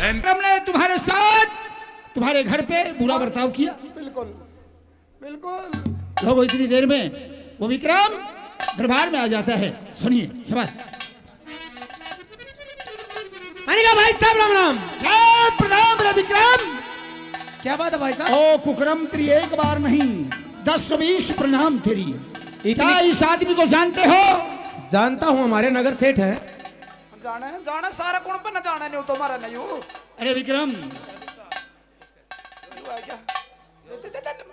हमने तुम्हारे साथ तुम्हारे घर पे बुरा बर्ताव किया। बिल्कुल बिल्कुल। लोगों इतनी देर में वो विक्रम दरबार में आ जाता है। सुनिए। शाबाश। मैंने कहा भाई साहब राम राम। क्या प्रणाम रे विक्रम। क्या बात है भाई साहब? ओ कुकरम तेरी एक बार नहीं 10-20 प्रणाम तेरी। क्या इस आदमी को जानते हो? जानता हूँ, हमारे नगर सेठ है। जाने जाने सारा कौन पर न जाने नहीं हो तुम्हारा नहीं हो। अरे विक्रम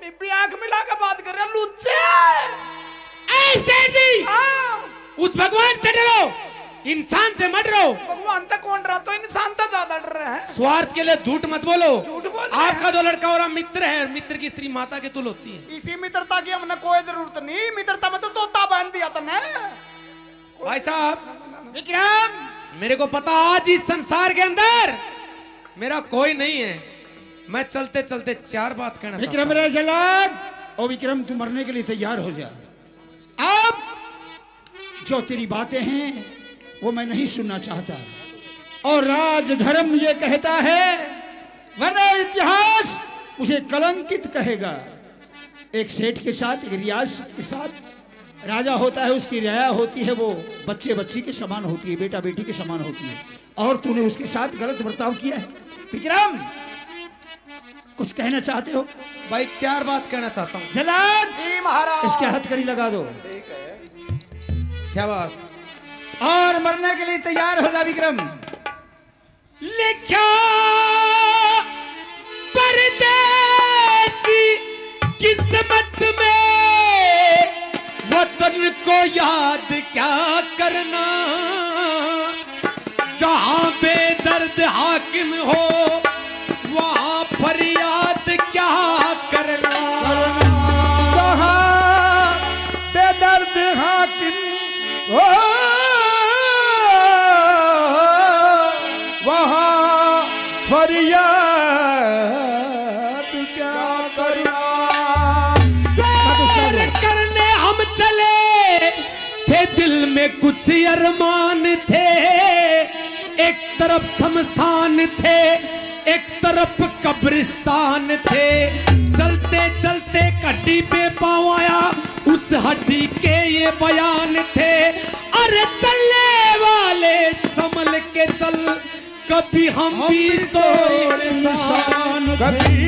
मैं आंख मिला के बात कर रहा लुच्चे। सेठ जी उस भगवान से डरो, इंसान से मत डरो। भगवान तक कौन डरा तो इंसान तक ज्यादा डर रहे हैं। स्वार्थ के लिए झूठ मत बोलो। झूठ बोल रहे हैं। आपका जो लड़का और मित्र है, मित्र की स्त्री माता के तुल होती है। इसी मित्रता की हमने कोई जरूरत नहीं। मित्रता में तो तोता बांध दिया तने। भाई साहब विक्रम मेरे को पता आज इस संसार के अंदर मेरा कोई नहीं है। मैं चलते चलते चार बात कहना विक्रम रे जलाद। ओ विक्रम तू मरने के लिए तैयार हो जा। अब जो तेरी बातें हैं वो मैं नहीं सुनना चाहता। और राजधर्म ये कहता है, वरना इतिहास मुझे कलंकित कहेगा। एक सेठ के साथ, एक रियासत के साथ राजा होता है, उसकी रियाया होती है, वो बच्चे बच्ची के समान होती है, बेटा बेटी के समान होती है। और तूने उसके साथ गलत बर्ताव किया है। विक्रम कुछ कहना चाहते हो? भाई चार बात कहना चाहता हूँ। जलाद जी महाराज। इसके हथकड़ी लगा दो। ठीक है। शाबाश। और मरने के लिए तैयार हो जा विक्रम। लिखा परदेसी किस्मत में, वतन को याद क्या करना। जहां बेदर्द हाकिम हो वहां फरियाद क्या करना। जहां बेदर्द हाकिम हो वहां फरियाद क्या करना। सैर करने हम चले थे, दिल में कुछ अरमान थे। एक तरफ शमशान थे, एक तरफ कब्रिस्तान थे। चलते चलते हड्डी पे पाँव आया, उस हड्डी के ये बयान थे। अरे चलने वाले संभल के चल, कभी हम भी तो इंसान कभी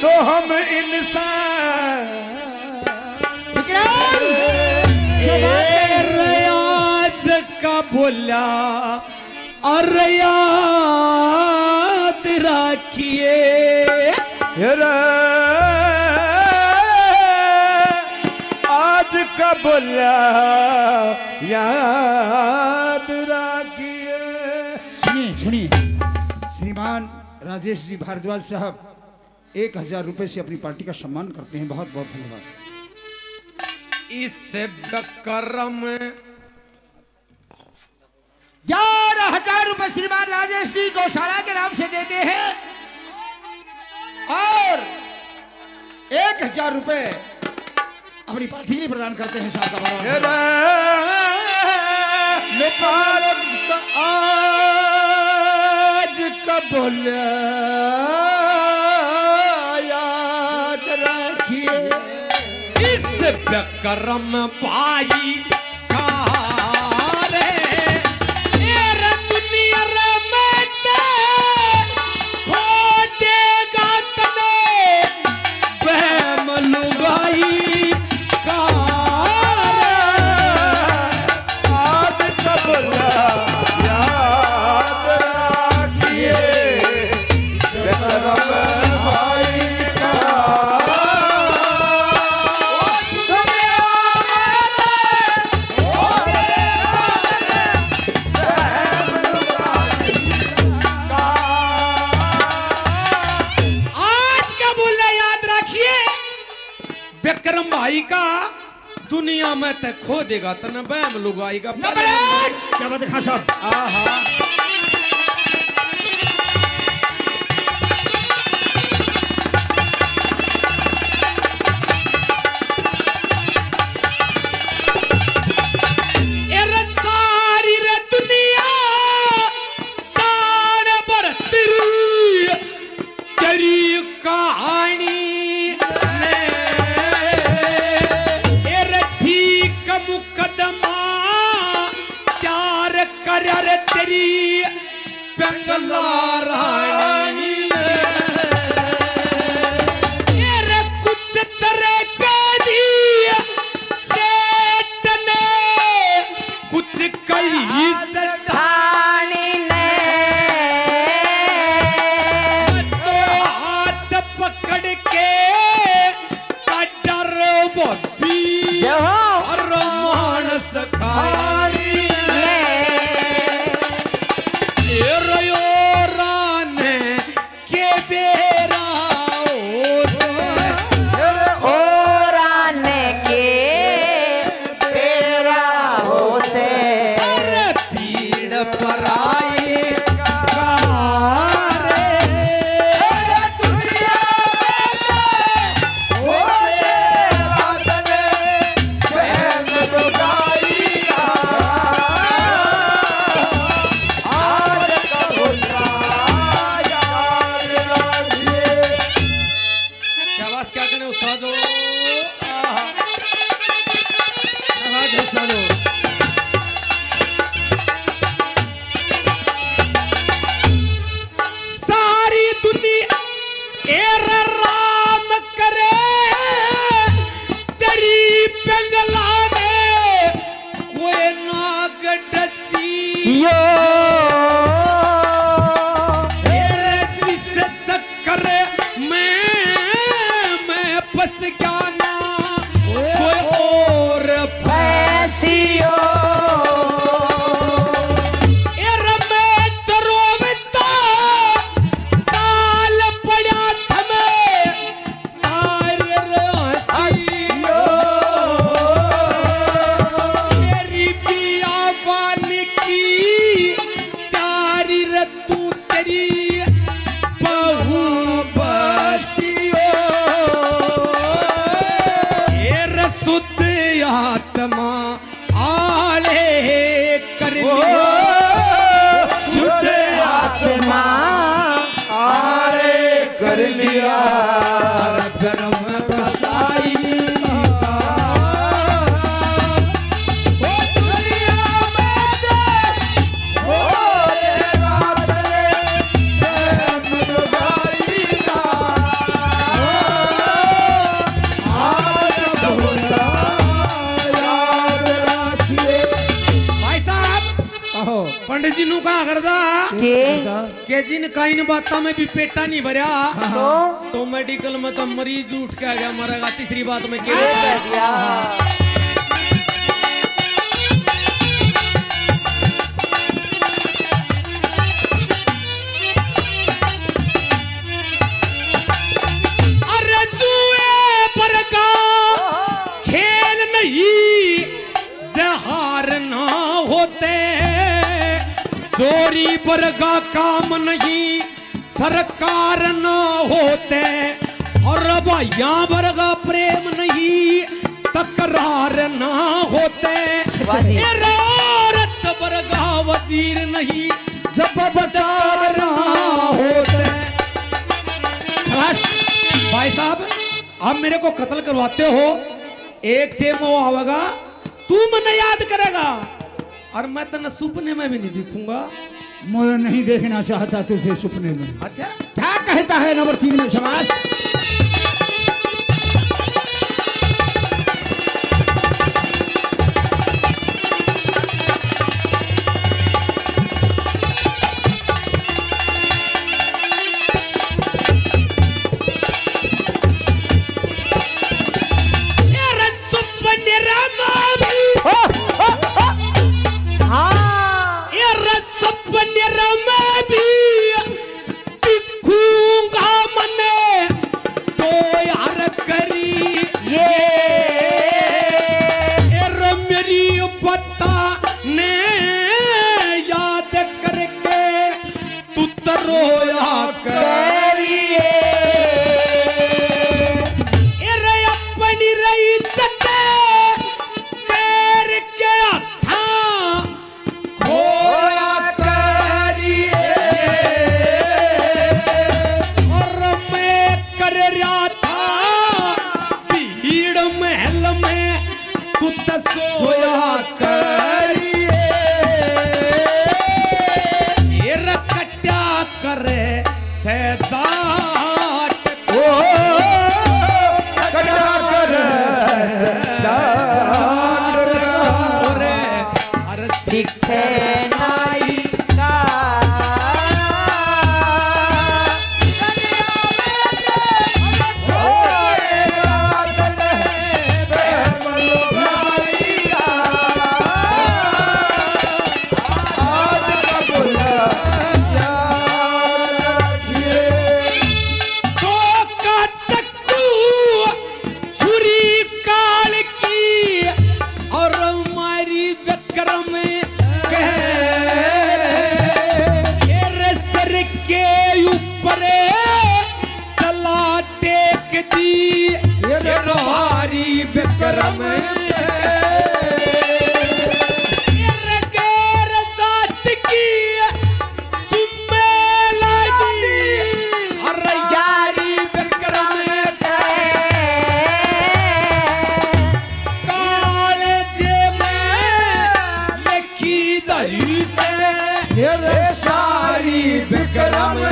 तो हम इंसान। विक्रम रियाज का बोला और याद रखिए। आज का बोला याद रखिए। सुनिए सुनिए, श्रीमान राजेश जी भारद्वाज साहब 1000 रुपए से अपनी पार्टी का सम्मान करते हैं। बहुत बहुत धन्यवाद। इससे बकरम 11,000 रुपए श्रीमान राजेश जी गौशाला के नाम से देते हैं। और 1000 रुपए अपनी पार्टी के लिए प्रदान करते हैं। साहब का आज का बोला याद रखिए। इस बकरम भाई का रे मेरा दुनिया रे मैं खो देगा तने बेमलुगाई का रे। आज का बोला याद रखिए। बेकरम भाई का विक्रम भाई का दुनिया में ते खो देगा तने बैम लुगाई का। क्या बात है खान साहब? आहा सारी रे कर रे तेरी पिंगला रानी रे कुछ तरह का दिया सेठ ने कुछ कई ठानी ने तो हाथ पकड़ के डर बब्बी जो और मानस खानी राने के बेरा ओ राने के बेरा हो से पीड़ पर आई आत्मा आले कर लिया शुद्ध आत्मा आले कर लिया गरम कसाई पंडित जी नु कहा करदा के जिन काइन बाता में भी पेटा नहीं भरया तो मेडिकल में तो मरीज उठ के आ गया मरेगा तीसरी बात में क्या दिया अरे जुए पर का खेल नहीं जहार ना होते चोरी वर्गा काम नहीं सरकार न होते और भैया वर्गा प्रेम नहीं तकरार न होते औरत वर्गा वजीर नहीं जब बदार न होते। भाई साहब आप मेरे को कत्ल करवाते हो एक टेम वो आवेगा तू मन याद करेगा और मैं तो सपने में भी नहीं दिखूंगा मैं नहीं देखना चाहता तुझे सपने में। अच्छा क्या कहता है नंबर 3 में शबाश शहनाई का विक्रम जात की यारी विक्रम कालेज में लिखी दरी से सारी विक्रम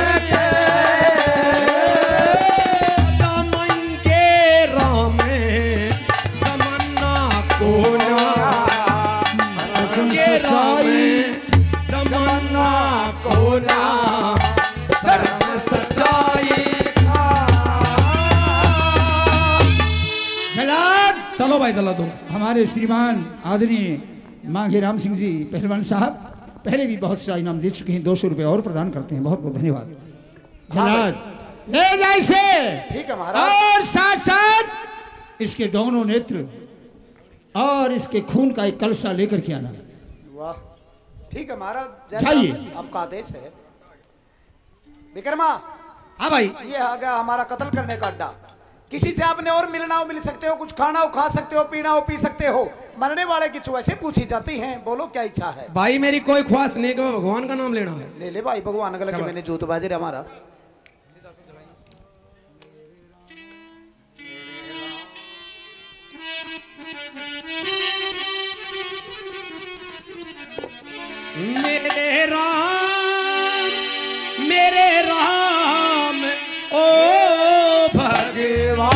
चलो भाई चला दो। हमारे श्रीमान आदरणीय मांगेराम सिंह जी पहलवान साहब पहले भी बहुत सा इनाम दे चुके हैं, 200 रुपए और प्रदान करते हैं, बहुत बहुत धन्यवाद। जलाद ले जाए से ठीक है महाराज। और साथ साथ इसके दोनों नेत्र और इसके खून का एक कलशा लेकर के आना। वाह ठीक है महाराज, जैसा चाहिए आपका आदेश है। विक्रमा हाँ भाई, ये आ गया हमारा कत्ल करने का अड्डा। किसी से आपने और मिलना हो मिल सकते हो, कुछ खाना हो खा सकते हो, पीना हो पी सकते हो। मरने वाले की चॉइसें पूछी जाती हैं, बोलो क्या इच्छा है। भाई मेरी कोई ख्वाहिश नहीं कि भगवान का नाम लेना है। ले ले भाई, भगवान का लगे मैंने जूत बाजे रे हमारा। मेरे राम ओ भगवान।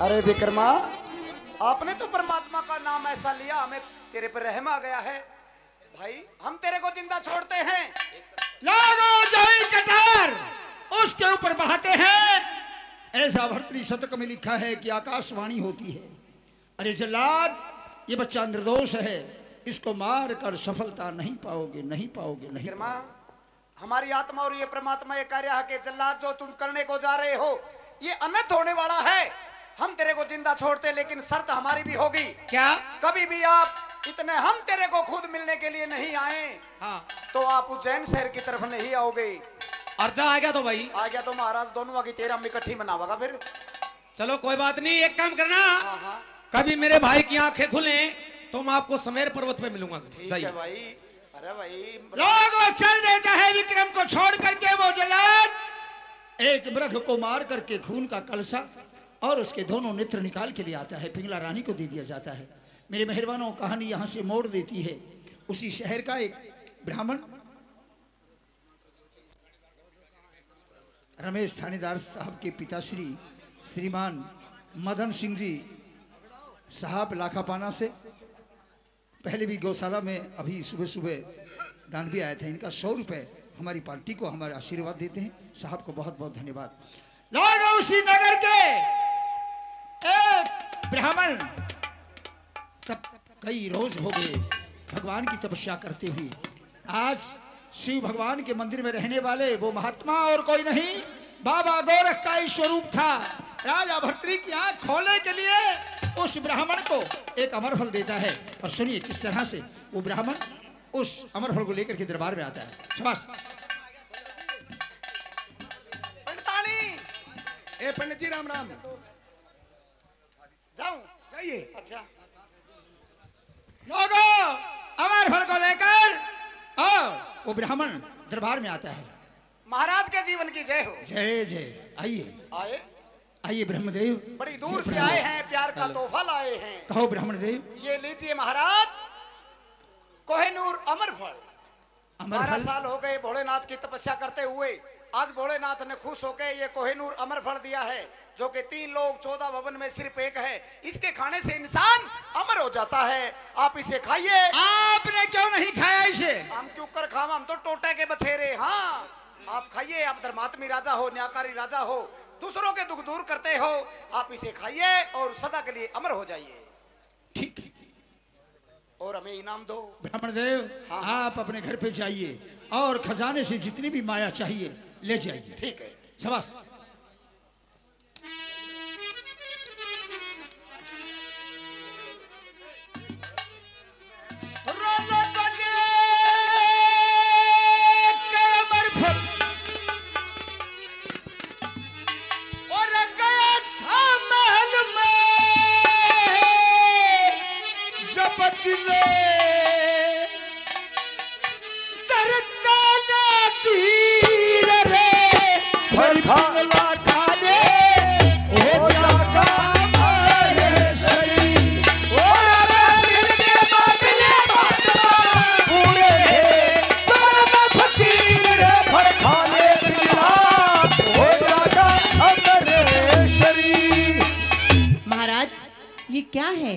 अरे विक्रमा, आपने तो परमात्मा का नाम ऐसा लिया, हमें तेरे पर रहम आ गया है। भाई हम तेरे को जिंदा छोड़ते हैं। लागो जाई कटार उसके ऊपर बहाते हैं। ऐसा भर्तृ शतक में लिखा है कि आकाशवाणी होती है। अरे जल्लाद, ये बच्चा निर्दोष है, इसको मार कर सफलता नहीं पाओगे, नहीं पाओगे, नहीं। विक्रमा, हमारी आत्मा और ये परमात्मा ये कह रहा है कि जल्लाद जो तुम करने को जा रहे हो ये अनर्थ होने वाला है। हम तेरे को जिंदा छोड़ते, लेकिन शर्त हमारी भी होगी। क्या? कभी भी आप इतने हम तेरे को खुद मिलने के लिए नहीं आए, हाँ, तो आप उज्जैन शहर की तरफ नहीं आओगे। अर्जा आ गया तो भाई आ गया तो महाराज दोनों आगे तेरा हम इकट्ठी मनावागा फिर। चलो कोई बात नहीं, एक काम करना, हाँ हाँ कभी मेरे भाई की आंखें खुले तो मैं आपको समेर पर्वत पे मिलूंगा। ठीक है भाई। अरे भाई लोगों चल देता है विक्रम को छोड़ करके वो जल्लाद एक मृग को मार करके खून का कलशा और उसके दोनों नेत्र निकाल के लिए आता है, पिंगला रानी को दे दिया जाता है। मेरे मेहरबानों, कहानी यहाँ से मोड़ देती है। उसी शहर का एक ब्राह्मण रमेश थानेदार साहब के पिताश्री श्रीमान मदन सिंह जी साहब लाखापाना से पहले भी गौशाला में अभी सुबह सुबह दान भी आया था। इनका 100 रुपये हमारी पार्टी को हमारे आशीर्वाद देते हैं। साहब को बहुत बहुत धन्यवाद। लोग उसी नगर के एक ब्राह्मण तब कई रोज हो गए भगवान की तपस्या करते हुए। आज शिव भगवान के मंदिर में रहने वाले वो महात्मा और कोई नहीं, बाबा गोरख का ही स्वरूप था। राजा भर्तृ की आंख खोलने के लिए उस ब्राह्मण को एक अमर फल देता है। और सुनिए किस तरह से वो ब्राह्मण उस अमर फल को लेकर के दरबार में आता है। शाबाश। ए पंडित जी राम राम। जाऊं? जाइए। अच्छा लोगों अमर फल को लेकर और वो ब्राह्मण दरबार में आता है। महाराज के जीवन की जय हो। जय जय। आइए आए, आइए ब्रह्मदेव, बड़ी दूर से आए हैं, प्यार का तोहफा लाए हैं। कहो ब्राह्मणदेव। ये लीजिए महाराज, कोहिनूर अमर फल। अमर 12 फल साल हो गए भोलेनाथ की तपस्या करते हुए। आज भोलेनाथ ने खुश होकर ये कोहिनूर अमर फल दिया है, जो कि 3 लोग 14 भवन में सिर्फ एक है। इसके खाने से इंसान अमर हो जाता है। आप इसे खाइए। आपने क्यों नहीं खाया इसे? हम क्यों कर खावा, हम तो टोटे के बछेरे। हाँ, आप खाइए। आप धर्मात्मी राजा हो, न्यायकारी राजा हो, दूसरों के दुख दूर करते हो। आप इसे खाइए और सदा के लिए अमर हो जाइए। ठीक, और हमें इनाम दो। ब्राह्मण देव, हाँ। आप अपने घर पे जाइए और खजाने से जितनी भी माया चाहिए ले जाइए। ठीक है। शाबाश। ये क्या है?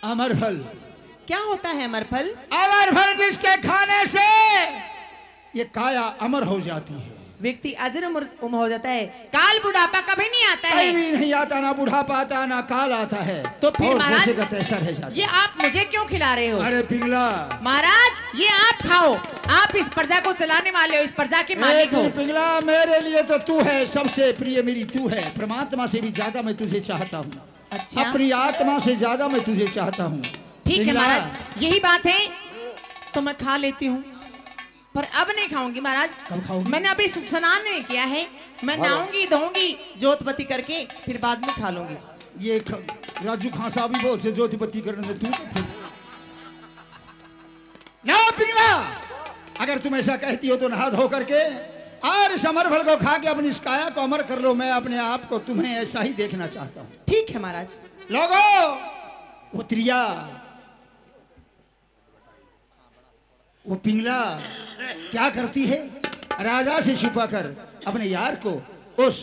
अमर फल। क्या होता है अमर फल? अमर फल जिसके खाने से ये काया अमर हो जाती है, व्यक्ति अजर उम्र हो जाता है, काल बुढ़ापा कभी नहीं आता है। कभी भी नहीं आता, ना बुढ़ापा आता ना काल आता है। तो फिर और महाराज जैसे का तैसा रह जाता है। ये आप मुझे क्यों खिला रहे हो? अरे पिंगला महाराज, ये आप खाओ। आप इस प्रजा को चलाने वाले हो, इस प्रजा के मालिक हो। पिंगला, मेरे लिए तो तू है सबसे प्रिय, मेरी तू है। परमात्मा से भी ज्यादा मैं तुझे चाहता हूँ। अच्छा, अपनी आत्मा से ज्यादा मैं तुझे चाहता हूँ। ठीक है महाराज, यही बात है तो मैं खा लेती हूँ, पर अब नहीं खाऊंगी महाराज। कब खाओगी? मैंने अभी स्नान नहीं किया है। मैं नहाऊंगी धोऊंगी जोतपति करके, फिर बाद में खा लूंगी। ये राजू खां साहब भी बहुत से ज्योतिपति करने तू ना पिंगला, अगर तुम ऐसा कहती हो तो नहा धो करके और इस अमर फल को खा के अपनी इस काया को अमर कर लो। मैं अपने आप को तुम्हें ऐसा ही देखना चाहता हूँ। ठीक है महाराज। लोगो, वो त्रिया, वो पिंगला क्या करती है? राजा से छुपाकर अपने यार को, उस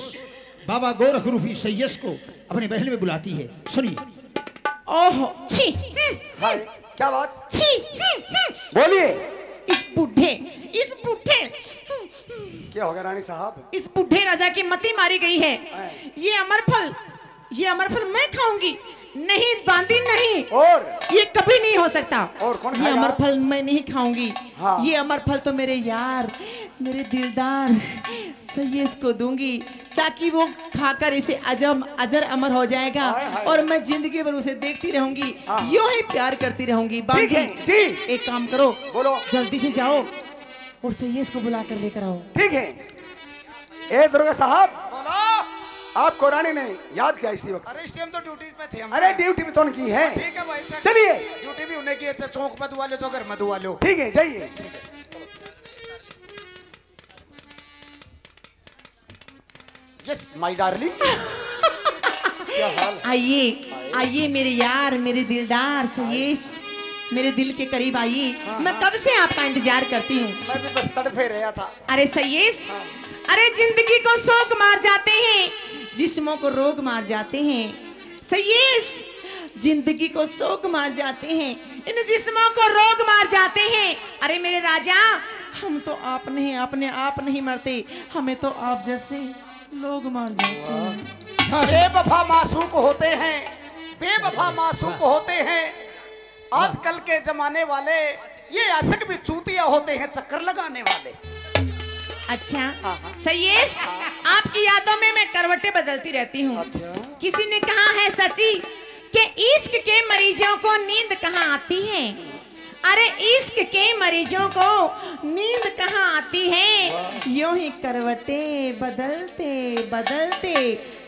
बाबा गोरख रूपी सैयस को अपने महल में बुलाती है। सुनिए। ओहो, छी, हाय, क्या बात? छी, बोलिए। इस बूढ़े क्या हो गया रानी साहब? इस बूढ़े राजा की मति मारी गई है। ये अमर फल मैं खाऊंगी नहीं, बांदी नहीं। और ये कभी नहीं हो सकता। और कौन ये खाएगा? अमर फल मैं नहीं खाऊंगी। हाँ। ये अमर फल तो मेरे यार, मेरे दिलदार सैयद को दूंगी, ताकि वो खाकर इसे अजर अमर हो जाएगा। हाय, हाय। और मैं जिंदगी भर उसे देखती रहूंगी, यूं ही प्यार करती रहूंगी। ठीक बांदी, है जी। एक काम करो, बोलो। जल्दी से जाओ और सैयद को बुला कर लेकर आओ। ठीक है। ए दुर्गा साहब, बोलो। आपको रानी ने याद किया इसी वक्त। अरे इस टाइम तो ड्यूटी पे थे हम। अरे ड्यूटी भी तो उनकी है। ठीक है भाई, चलिए। ड्यूटी भी उन्हें की। अच्छा, चौक पे दुआ लो, जो घर में दुआ लो। ठीक है, जाइए। Yes my darling. क्या हाल? आइए मेरे यार, मेरे दिलदार सैयद, मेरे दिल के करीब आइए। मैं कब से आपका इंतजार करती हूँ। मैं भी बस तड़फे रहा था। अरे सैयद, अरे जिंदगी को शोक मार जाते हैं, जिस्मों को रोग मार जाते हैं। सैयद, जिंदगी को शोक मार जाते हैं, इन जिस्मों को रोग मार जाते हैं। अरे मेरे राजा, हम तो अपने आप नहीं मरते, हमें तो आप जैसे लोग मार जाते हैं। बेवफा मासूक होते हैं, बेवफा मासूक होते हैं। आजकल के जमाने वाले ये आशिक भी चूतिया होते हैं, चक्कर लगाने वाले। अच्छा सैयद, आपकी यादों में मैं करवटें बदलती रहती हूँ। अच्छा। किसी ने कहा है सची कि इश्क के मरीजों को नींद कहाँ आती है। अरे इश्क के मरीजों को नींद कहाँ आती है, यूं ही करवटें बदलते बदलते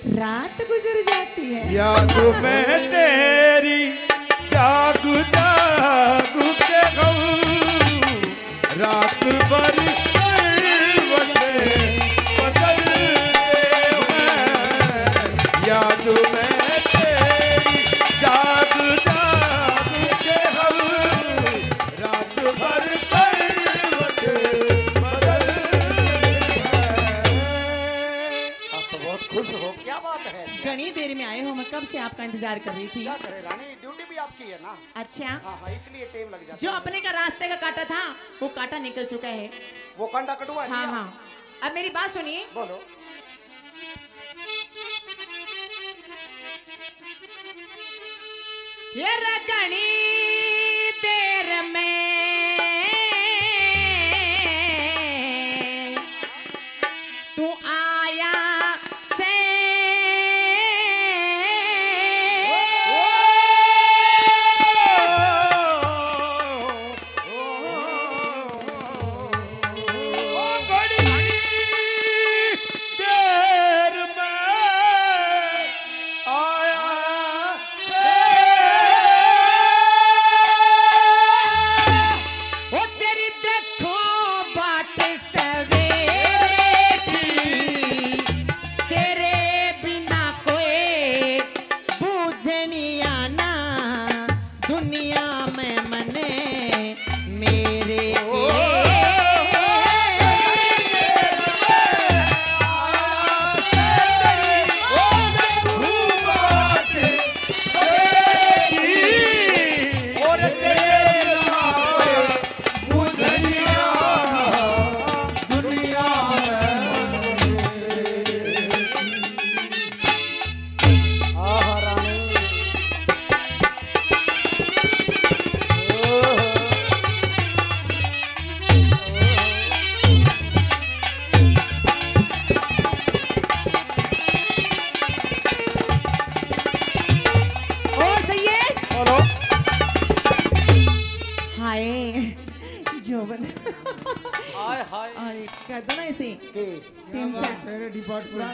रात गुजर जाती है। याद में तेरी जागू जागू के गम, रात भर याद में तेरी जाग जाग के हम, रात भर करवट बदल। कब से आपका इंतजार कर रही थी। क्या करे रानी, ड्यूटी भी आपकी है ना। अच्छा, हाँ हाँ, इसलिए टाइम लग जाता जो है। अपने का रास्ते का काटा था वो काटा निकल चुका है। वो कंडा कटुआ है हाँ क्या? हाँ, अब मेरी बात सुनिए। बोलो। ये रगनी देर में तू आया से कह दो ना इसे टीम से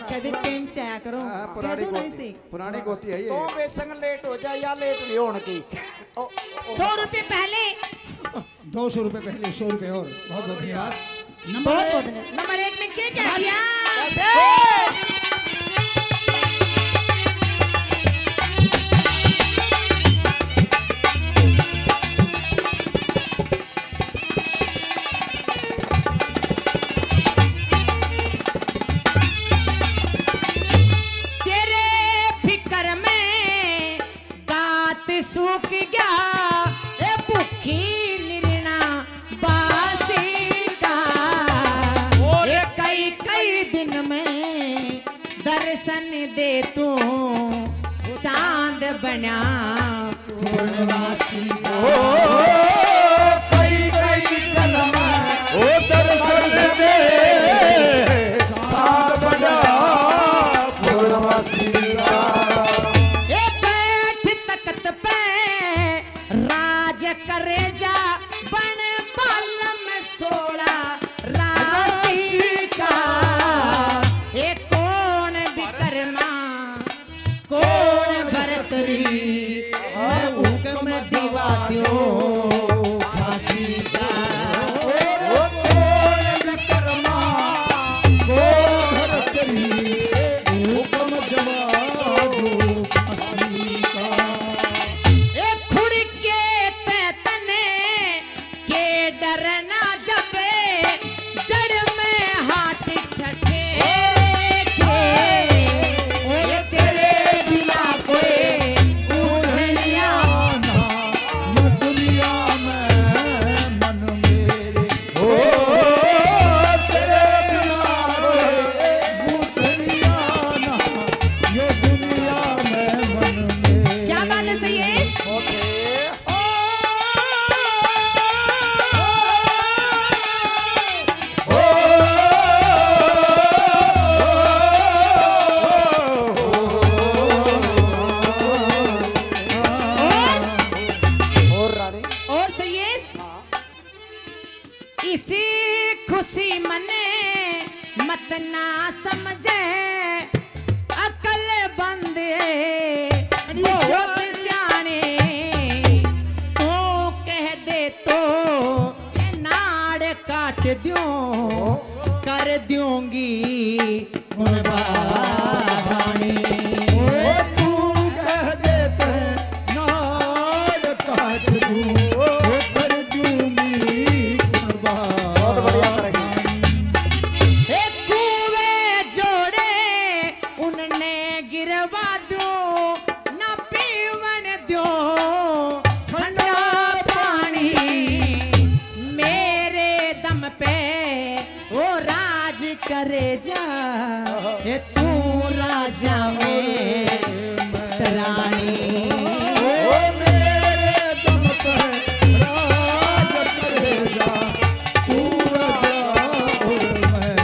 कह दे टीम से आया करो कह दो ना इसे पुरानी गोती है ये। तो बेसंग लेट हो जाए या लेट नहीं होने की। 100 रुपए पहले 200 रुपए पहले 100 रुपए और बहुत बहुत धन्यवाद। बहुत बहुत नंबर 1 में क्या क्या दिया सूख गया ए भूखी निर्णा बासी का ये कई कई दिन में दर्शन दे तू चांद बना पूर्णवासी का कई कई दिन में ओ दर्शन दे चांद बना पूर्णवासी का करे जा बन पालम 16 राशि का ये कौन विकर्मा कौन भरतरी हुक्म दिवा दो फांसी का कौन विकर्मा कौन भरतरी हुक्म दिवा दो फांसी का डरना जब जड़ में हाथ ठठे के तेरे बिना कोई पूछनिया ये दुनिया में मन मेरे ओ तेरे बिना कोई पूछनिया ना ये दुनिया में मन मेरे। क्या बात है सही है इसी खुशी मने मत ना समझे अकल बंदे बहुत सियाने तो कह दे तो ये नाड़ काट दूं कर दूंगी गुणबारानी तू कह देते नाड़ काट दूं कर दूंगी बहुत बढ़िया करेगी। एक कुएं जोड़े उनने गिरवा दूं करे जा ये तू राजा में रानी ओ मेरे दम पे राज करे जा तू राजा और मैं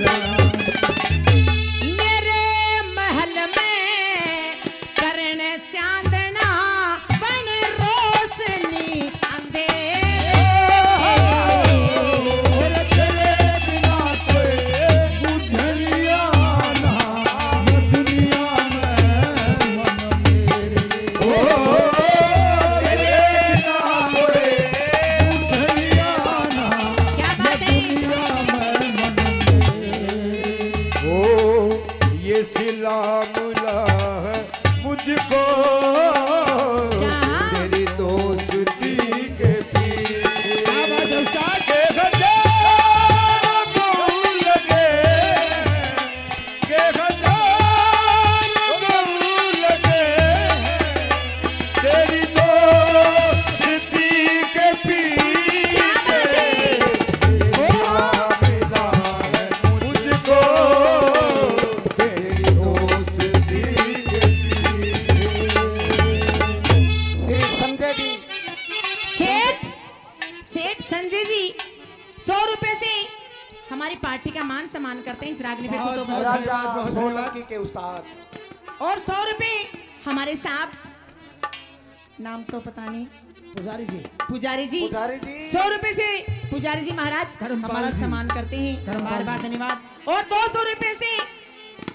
रानी। मेरे महल में करने चांदना बन रोशनी अंधेरे और तेरे बिना कोई बुझलिया ना ये दुनिया में मन मेरे। ओ तेरे बिना कोई बुझलिया ना क्या बात है दुनिया में मन मेरे। ओ ये सिला मिला है मुझको तेरी दोस्ती के पीछे के हजारों गम लगे के हजारों गम लगे तेरी दोस्ती के पीछे सिला मिला है मुझको तेरी दोस्ती के पीछे। श्री संजय जी सेठ सेठ संजय जी 100 रुपए से हमारी पार्टी का मान सम्मान करते हैं इस रागनी पे खुश होकर। राजा सोलंकी के उस्ताद और 100 रुपए हमारे साहब नाम तो पता नहीं पुजारी जी पुजारी जी 100 रुपए से पुजारी जी महाराज हमारा सम्मान करते हैं बार बार धन्यवाद। और 200 रुपए से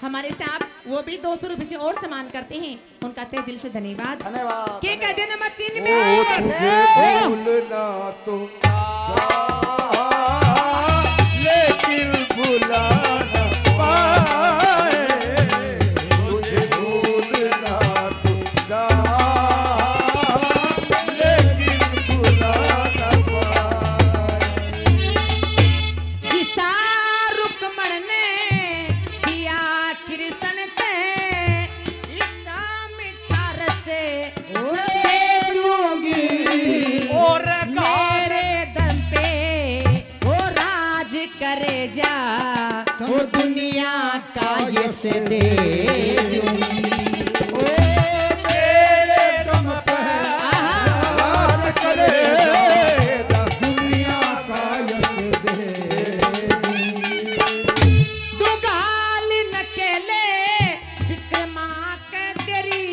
हमारे साहब वो भी 200 रुपए से और सम्मान करते हैं उनका तहे दिल से धन्यवाद। धन्यवाद के कहते नंबर 3 ओ में तुझे भूलना तो लेकिन भुला न पाए तुझे भूलना तो लेकिन भुला न पाए। जिसा रुकमण ने दिया कृष्ण ते ईसा मिठा रसे दे दूंगी और मेरे दम पे वो राज करे जा वो दुनिया का यश दे दूंगी। ओ मेरे दम पे राज करेगा दुनिया का यश दे। दुगाल नकेले विक्रमा के तेरी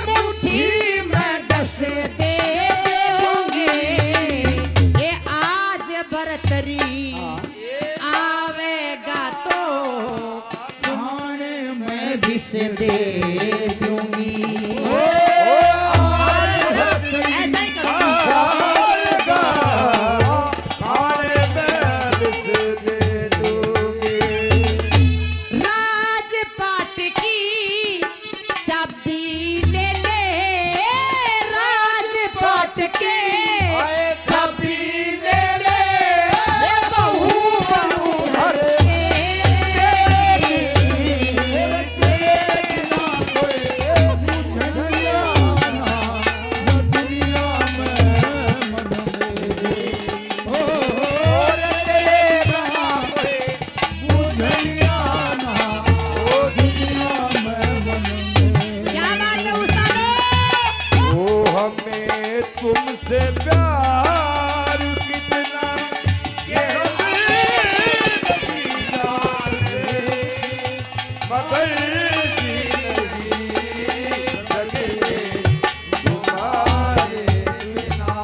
मुट्ठी में डस दे दूंगी। ये आज बरतरी आवेगा तो खाने में विष दे दूंगी। ऐसा ही करो राजपाट की चाबी ले ले राजपाट के चाबी ले ले ये बहू बनू घर क्या बात है उस्तादो। ओ हमें तुमसे प्यार कितना ये हमें नहीं जाने मगर जी नहीं सकते तुम्हारे बिना।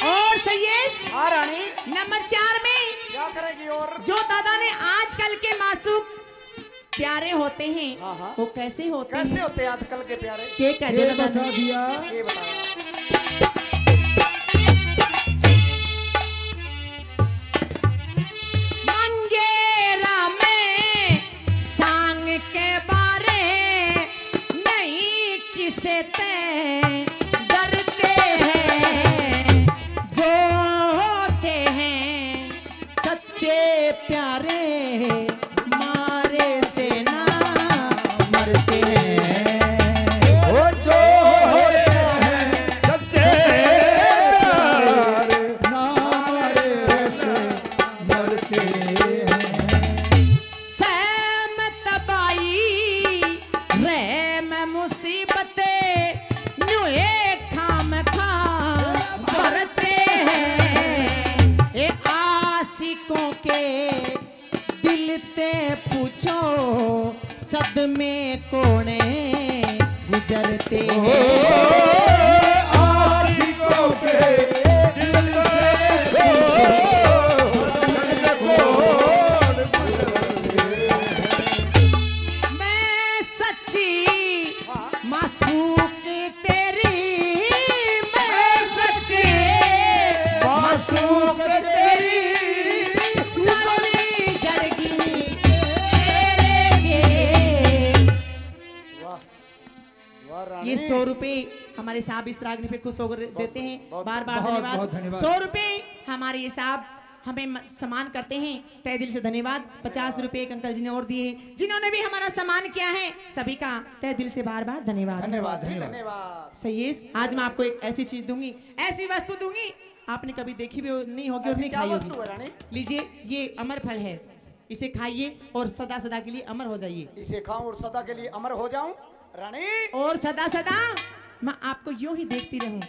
और सयेस हाँ रानी नंबर 4 में क्या करेगी और जो दादा ने आजकल के मासूक प्यारे होते हैं हाँ, हाँ। वो कैसे होते कैसे हैं होते हैं आजकल के प्यारे के कहते हैं दादा ने? ये बताओ मंगेरा में सांग के बारे नहीं किसे ते डरते हैं जो होते हैं सच्चे प्यारे मारे से ना मरते हैं। ओ जो होते हैं सच्चे प्यार में कोने गुजरते आशिकों के दिल से मैं सच्ची मासूक तेरी, मैं सच्ची मासूक तेरी डाली जड़गी तेरे गे। वाह रानी। ये 100 रुपए हमारे साहब इस रागनी पे खुश होकर देते हैं। बार बार बहुत धन्यवाद। धन्यवाद। 100 रुपए हमारे ये साहब हमें सम्मान करते हैं, तहे दिल से धन्यवाद। 50 रुपए एक अंकल जी ने और दिए हैं, जिन्होंने भी हमारा सम्मान किया है। सभी का तहे दिल से बार बार धन्यवाद। धन्यवाद धन्यवाद। धन्यवाद। सही है। आज मैं आपको एक ऐसी चीज दूंगी, ऐसी वस्तु दूंगी आपने कभी देखी भी नहीं होगी और ऐसी नहीं क्या खाई वस्तु है होगी। रानी? लीजिए, ये अमर फल है, इसे खाइए और सदा सदा के लिए अमर हो जाइए। इसे खाऊं और सदा के लिए अमर हो जाऊं रानी। और सदा सदा मैं आपको यूं ही देखती रहूं।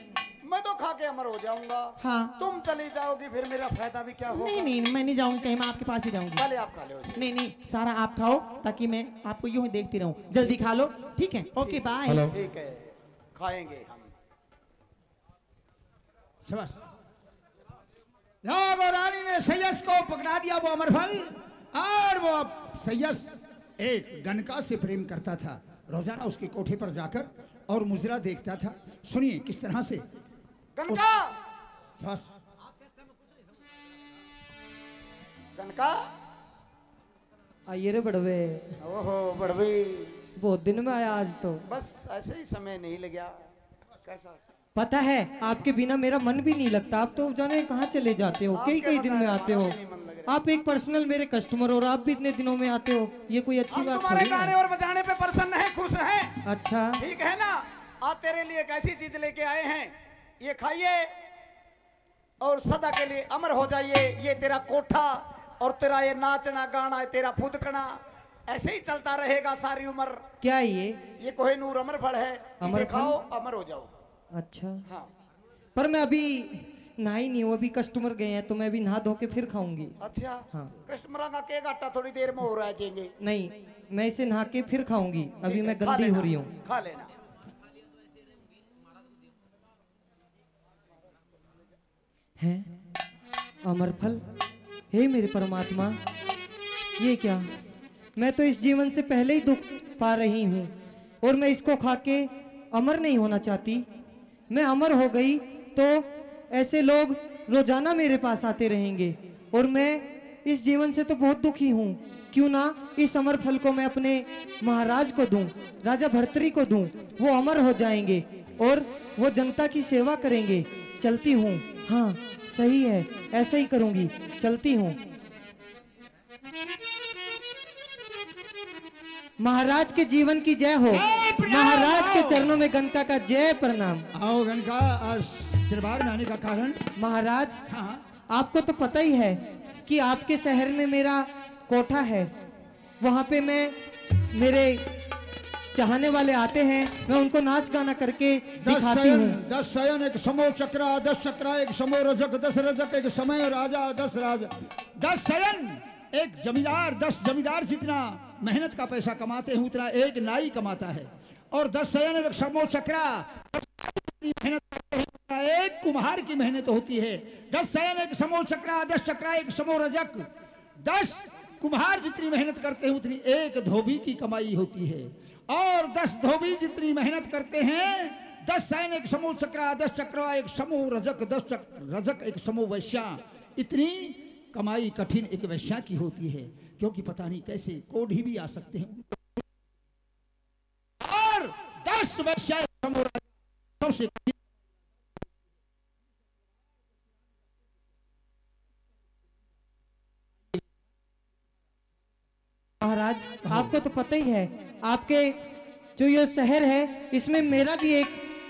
मैं तो खा के अमर हो जाऊंगा। हाँ। तुम चली जाओगी फिर मेरा फायदा भी क्या होगा? नहीं नहीं, मैं नहीं जाऊंगी कहीं, मैं आपके पास ही रहूंगी। पहले आप खा लो इसे। नहीं नहीं, सारा आप खाओ ताकि मैं आपको यूं ही देखती रहूं। जल्दी खा लो, ठीक है? Okay bye. ठीक है, खाएंगे हम। शाबाश। लाग और रानी ने सैयस को पकड़ा दिया वो अमर फल, और वो अब सैयस एक गनका से प्रेम करता था। रोजाना उसके कोठे पर जाकर और मुजरा देखता था। सुनिए किस तरह से। गनका, शाबाश। गनका। आइए रे बड़वे, ओहो बड़वी, बहुत दिन में आया आज तो। बस ऐसे ही समय नहीं लग गया। कैसा? पता है आपके बिना मेरा मन भी नहीं लगता। आप तो जाने कहाँ चले जाते हो, कई कई दिन में आते हो। आप एक पर्सनल मेरे कस्टमर और आप भी इतने दिनों में आते हो, ये कोई अच्छी हम बात तुम्हारे थोड़ी गाने है। और बजाने पे प्रसन्न हैं, खुश हैं। अच्छा, ठीक है ना? आज तेरे लिए एक ऐसी चीज लेके आए हैं, ये खाइए और सदा के लिए अमर हो जाइए। ये तेरा कोठा और तेरा ये नाचना गाना, तेरा फुदकना ऐसे ही चलता रहेगा सारी उम्र। क्या ये कोहिनूर अमर फल है, अमर इसे फल? खाओ अमर हो जाओ। अच्छा, हाँ। पर मैं अभी नहाई नहीं हूँ, अभी कस्टमर गए हैं तो मैं अभी नहा धो के फिर खाऊंगी। अच्छा। हाँ। कस्टमर का केक आटा थोड़ी देर में हो रहा है। नहीं, मैं इसे नहा के फिर खाऊंगी, अभी मैं गंदी हो रही हूँ। खा लेना। हैं अमर फल, हे मेरे परमात्मा, ये क्या? मैं तो इस जीवन से पहले ही दुख पा रही हूँ और मैं इसको खा के अमर नहीं होना चाहती। मैं अमर हो गई तो ऐसे लोग रोजाना मेरे पास आते रहेंगे और मैं इस जीवन से तो बहुत दुखी हूँ। क्यों ना इस अमर फल को मैं अपने महाराज को दूं, राजा भर्तरी को दूं, वो अमर हो जाएंगे और वो जनता की सेवा करेंगे। चलती हूँ, हाँ सही है, ऐसे ही करूंगी, चलती हूँ। महाराज के जीवन की जय हो, महाराज के चरणों में गनका का जय प्रणाम। आओ गनका, आज दरबार में आने का कारण? महाराज, हाँ। आपको तो पता ही है कि आपके शहर में मेरा कोठा है, वहां पे मैं मेरे चाहने वाले आते हैं, मैं उनको नाच गाना करके दिखाती हूँ। 10 शयन एक समो चक्रा, 10 चक्रा एक समो रजक, 10 रजक एक समय राजा, 10 राजा। 10 शयन एक जमींदार, 10 जमींदार जितना मेहनत का पैसा कमाते हैं उतना एक नाई कमाता है। और 10 शयन एक समो चक्रा, मेहनत करते हैं उतना एक कुम्हार की मेहनत होती है। 10 शयन एक समो चक्रा, 10 चक्रा एक समो रजक। 10 कुम्हार जितनी मेहनत करते हैं उतनी एक धोबी की कमाई होती है। और 10 धोबी जितनी मेहनत करते हैं, 10 शयन एक समूह चक्रा, 10 चक्रा एक समूह रजक, 10 रजक एक समूह वैश्या। इतनी कमाई कठिन एक वैश्या की होती है, क्योंकि पता नहीं कैसे कोढ़ी भी आ सकते हैं। और 10 वैश्या एक समूह रजक सबसे कठिन। महाराज, आपको तो पता ही है, आपके जो ये शहर है इसमें मेरा भी एक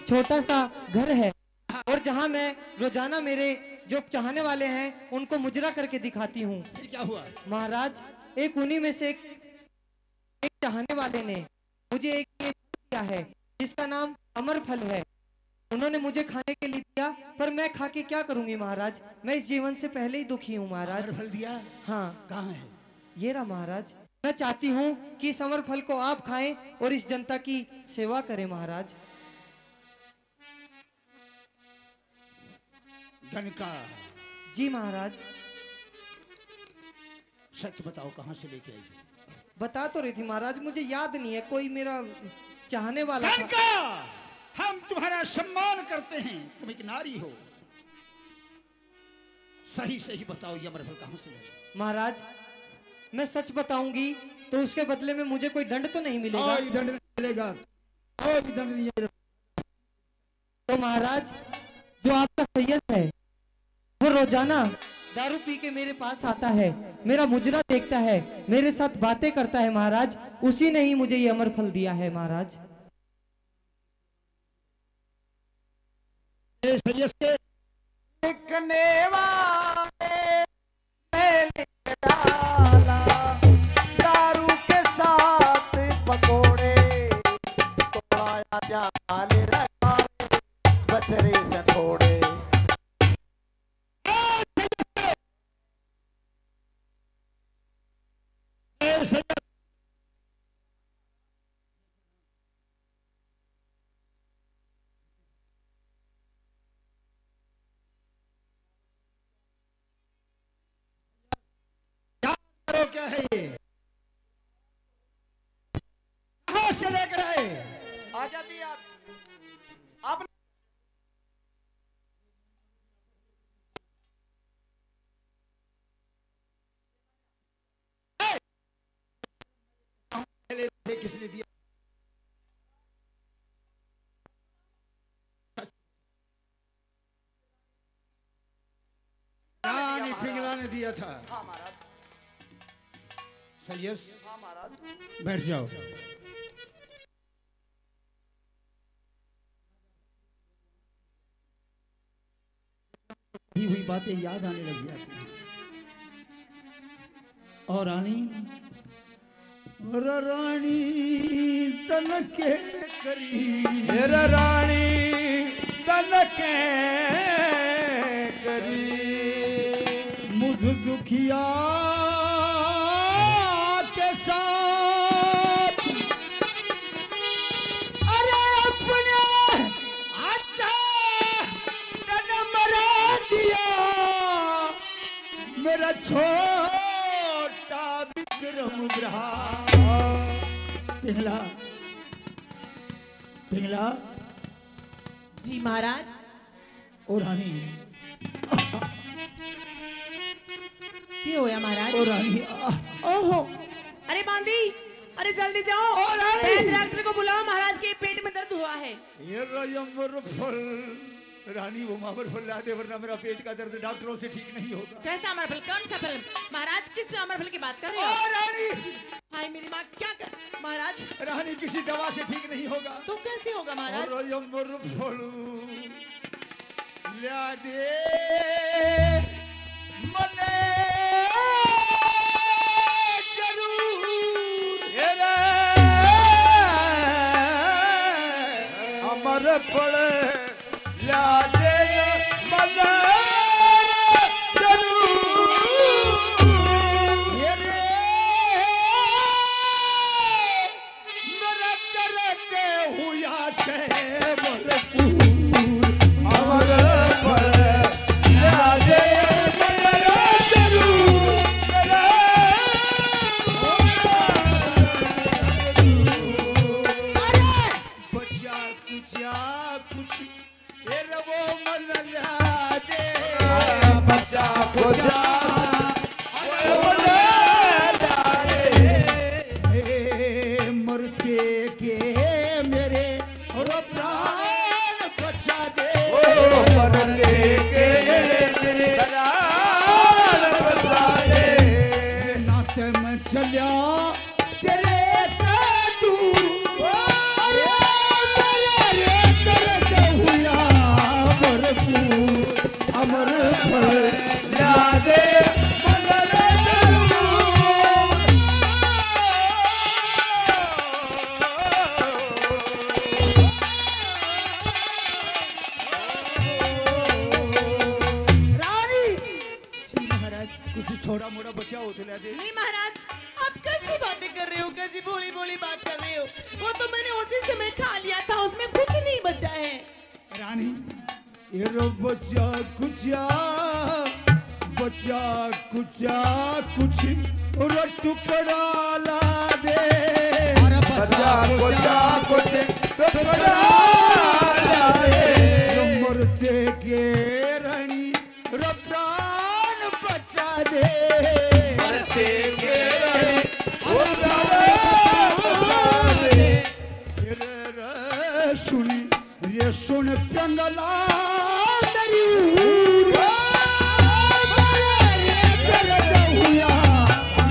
छोटा सा घर है और जहां मैं रोजाना मेरे जो चाहने वाले हैं उनको मुजरा करके दिखाती हूँ। फिर क्या हुआ? महाराज, एक उन्हीं में से एक चाहने वाले ने मुझे एक ये दिया है जिसका नाम अमर फल है। उन्होंने मुझे खाने के लिए दिया, पर मैं खा के क्या करूंगी महाराज, मैं इस जीवन से पहले ही दुखी हूँ महाराज। अमर फल दिया? हाँ, कहाँ है? ये रहा महाराज, मैं चाहती हूँ कि इस अमर फल को आप खाएं और इस जनता की सेवा करें महाराज। गनका, जी महाराज। सच बताओ कहां से लेके आई? बता तो रही थी महाराज, मुझे याद नहीं है, कोई मेरा चाहने वाला था। गनका, हम तुम्हारा सम्मान करते हैं, तुम एक नारी हो, सही सही बताओ ये अमर फल कहां से लाए? महाराज मैं सच बताऊंगी तो उसके बदले में मुझे कोई दंड तो नहीं मिलेगा? कोई दंड नहीं मिलेगा, कोई दंड नहीं मिलेगा। तो महाराज जो आपका सैयद है वो रोजाना दारू पी के मेरे पास आता है, मेरा मुजरा देखता है, मेरे साथ बातें करता है महाराज, उसी ने ही मुझे ये अमर फल दिया है महाराज। लिखने वाले ने लिख डाला दारू के साथ पकोड़े, तोड़ाया जाल रखा बचरे से थोड़े। क्या है ये? कहां से लेकर आए? आजा जी आप किसने दिया? रानी पिंगला ने दिया था। हाँ महाराज। सैयद हाँ महाराज। बैठ जाओ। हुई बातें याद आने लगी आपको। और रानी तनके करी, रानी तनके करी, मुझ दुखिया के साथ अरे अपने हाथ तन मरा दिया मेरा छोटा विक्रम ग्रहा। पिघला पिघला। जी महाराज। और रानी क्या होया महाराज? और रानी ओहो, अरे बांदी, अरे जल्दी जाओ, और रानी डॉक्टर को बुलाओ, महाराज के पेट में दर्द हुआ है। ये अमर फल रानी, वो अमर फल ला दे वरना मेरा पेट का दर्द डॉक्टरों से ठीक नहीं होगा। कैसा अमर फल? कौन सा फल महाराज? किस अमर फल की बात कर रहे हो? और रानी हाय मेरी माँ, क्या कर महाराज? रानी किसी दवा से ठीक नहीं होगा। तो कैसे होगा महाराज? और अमर फल ला दे मने अमर फल ला दे मना चलिया तेरे दूर, अरे मेरे दर्द हुआ भरपूर, अमर फल ला दे महाराज। कुछ छोड़ा मोड़ा बचा हो तो ले दे। नहीं महाराज, आप कैसी बातें रहे हो, कैसी भोली भोली बात कर रहे हो। वो तो मैंने उसी समय खा लिया था, उसमें कुछ नहीं बचा है। रानी ये रो बचा कुछ रो टुकड़ा ला दे, बचा कुछ टुकड़ा ला दे, मरते के रानी रो प्राण बचा दे, मरते के वो ये सुन प्यंगला मेरी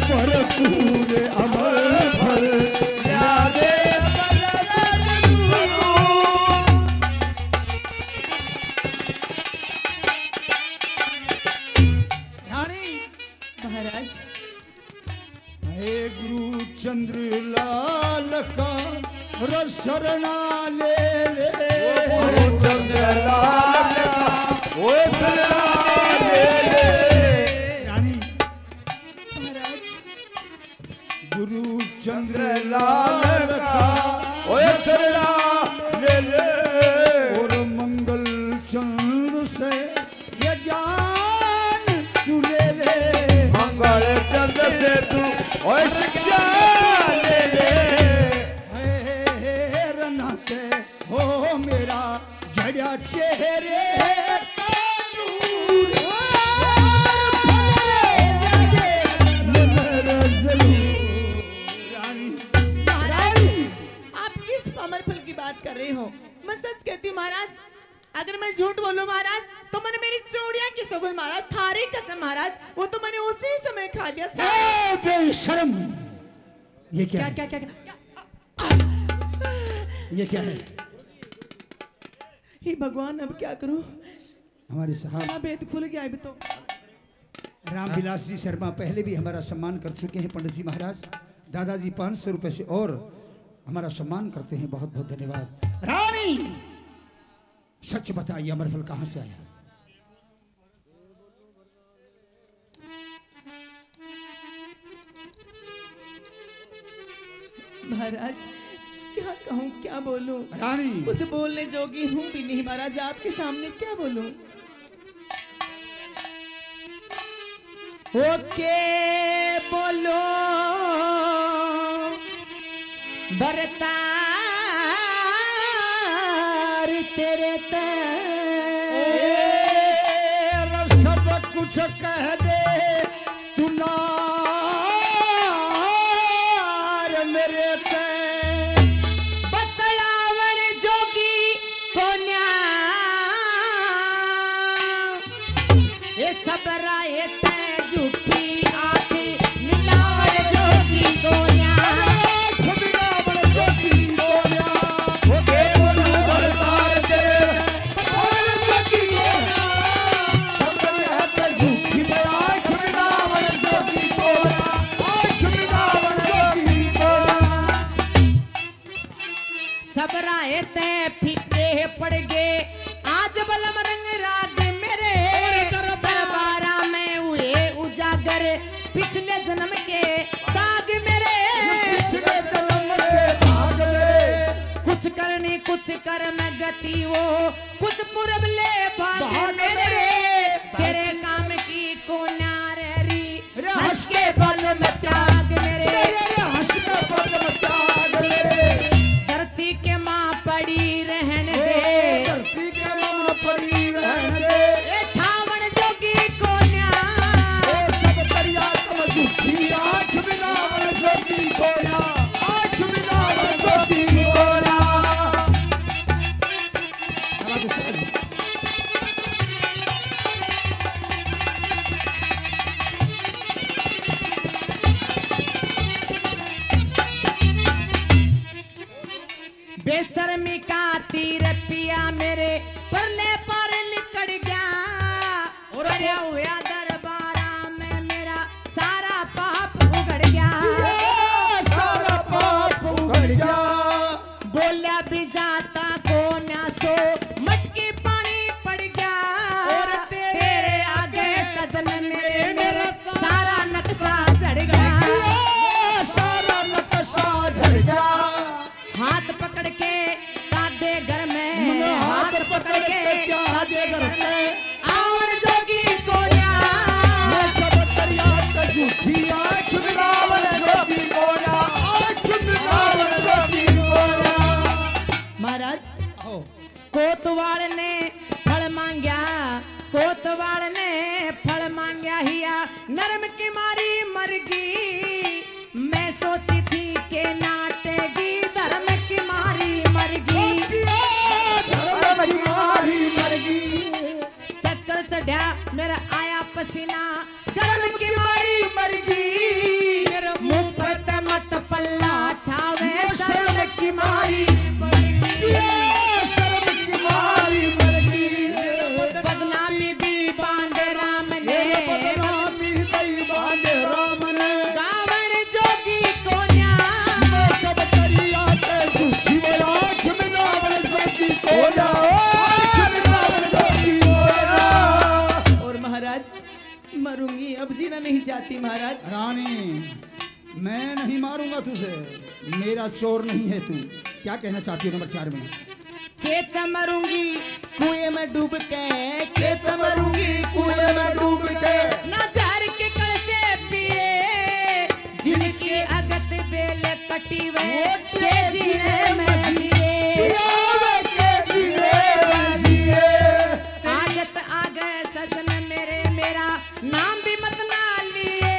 भरपूर अमर भर यादे रानी महाराज हे गुरु चंद्र लाल का शरणा ले ले, चंद्र लाल का वो शरणा ले ले, रानी महाराज गुरु चंद्र लाल का वो शरणा ले ले, और मंगल चंद्र से ये ज्ञान तू ले ले, मंगल चंद्र से तू वो शिक्षा ले ले, हो मेरा जड़ा चेहरे का नूर, रानी महाराज आप किस अमर फल की बात कर रहे हो? मैं सच कहती हूँ महाराज, अगर मैं झूठ बोलूं महाराज तो मैंने मेरी चूड़ियां की सगुन महाराज, थारी कसम महाराज, वो तो मैंने उसी समय खा लिया। बेशर्म, ये क्या है? क्या ये क्या है? हे भगवान अब क्या करूं? हमारे साहब सारा भेद खुल गया अब तो। रामविलास जी शर्मा पहले भी हमारा सम्मान कर चुके हैं पंडित जी महाराज। दादाजी 500 रुपए से और हमारा सम्मान करते हैं, बहुत बहुत धन्यवाद। रानी सच बताइए अमरफल कहां से आया? महाराज क्या कहूँ क्या बोलूं? रानी कुछ बोलने जोगी हूँ भी नहीं महाराज, आपके सामने क्या बोलूं? ओके बोलो बरतार तेरे सब कुछ कह दे तू नार मेरे ते, बतलावन जोगी को ये सब राय ते झूठी आखी मिलावन जोगी को सब राय ते फीके पड़ गए आज बलम रंग राग मेरे दरबारा में हुए उजागर पिछले जन्म के दाग मेरे, पिछले जन्म के भाग मेरे, कुछ करनी कुछ कर मैं गति वो कुछ पूरब ले भाग मेरे, तेरे काम की को नारी हंस के बल में त्याग मेरे, हंस के बल में त्याग मेरे, धरती के माँ पड़ी रहने दे, धरती के मन पड़ी रहने दे, ठावन जोगी को सब दरिया तम झूठी आँख मिलावन जोगी को आँख मिलावन जोगी को बेशर्मी का तीर पिया मेरे परले पर लिकड़ गया और हुआ दरबारा में मेरा सारा पाप उगड़ गया, सारा पाप उगड़ गया, बोला भी जाता को ना सो मटकी पानी पड़ गया और तेरे आगे सजन मेरे मेरा सारा नक्शा चढ़ गया, सारा नक्शा दे करते आवन जोगी को मैं सब दरिया त झूठी आंख मिलावन जोगी कोना आंख मिलावन जोगी कोना। महाराज कोतवाल ने फल मांग्या, कोतवाल ने फल मांग्या हिया नरम की मारी मरगी। मैं सोची थी के नाटेगी धर्म की मारी मरगी, धर्म की मारी मरगी। चक्कर चढ़ा मेरा आया पसीना धर्म की मारी मरगी। मुंह पर मत पल्ला ठावे शर्म की मारी मरगी, शर्म की मारी मरगी। बदनामी दी बांधे राम ने, बदनामी दी बांधे राम ने। रावण जोगी को न्याय मैं सब दरिया ते झूठी आंख मिलावन जोगी कोना आंख मिलावन जोगी कोना। और महाराज मरूंगी अब जीना नहीं चाहती महाराज। रानी मैं नहीं मारूंगा तुझे, मेरा चोर नहीं है तू। क्या कहना चाहती हो नंबर 4 में? खेत मरूंगी कुएं में डूब के, खेत मरूंगी कुएं में डूब के। ना जार के कल से पिए जिनकी अगत बेल कटी वे के जीने में जिए। आजत आ गए सजन मेरे मेरा नाम भी मत ना लिए।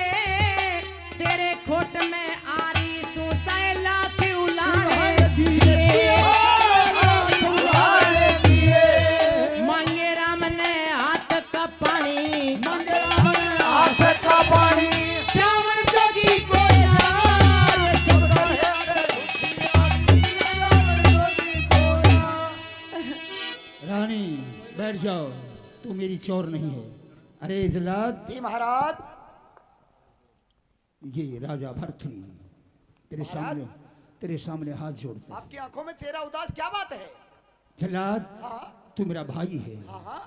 तेरे खोट में आरी सोचाए लाख उलाड़े दिए। मांगे राम ने हाथ का पानी, मांगे राम ने हाथ का पानी। रावण जोगी को यार सब रानी बैठ जाओ, तू मेरी चोर नहीं है। अरे जल्लाद, जी महाराज। ये राजा भरथरी तेरे सामने हाथ जोड़ते। आपकी आंखों में चेहरा उदास, क्या बात है? जल्लाद हाँ तू मेरा भाई है, हाँ हाँ।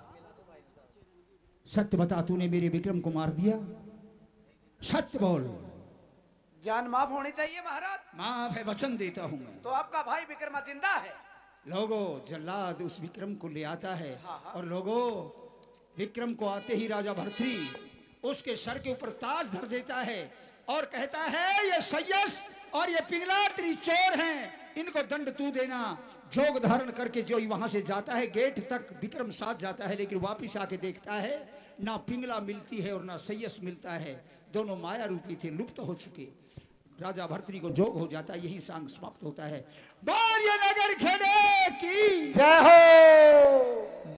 सत्य बता, तूने मेरे विक्रम को मार दिया? सत्य बोल। जान माफ होनी चाहिए महाराज। माफ है, वचन देता हूं मैं। तो आपका भाई विक्रमा जिंदा है? लोगों जल्लाद उस विक्रम को ले आता है हाँ। और लोगों विक्रम को आते ही राजा भरथरी उसके सर के ऊपर ताज धर देता है और कहता है ये सय्यस और ये पिंगला तेरी चोर हैं, इनको दंड तू देना। जोग धारण करके जो वहां से जाता है गेट तक विक्रम साथ जाता है, लेकिन वापिस आके देखता है ना पिंगला मिलती है और ना सय्यस मिलता है। दोनों माया रूपी थे, लुप्त हो चुके। राजा भरथरी को जोग हो जाता है, यही सांग समाप्त होता है। बार ये नगर खेड़े की जय हो।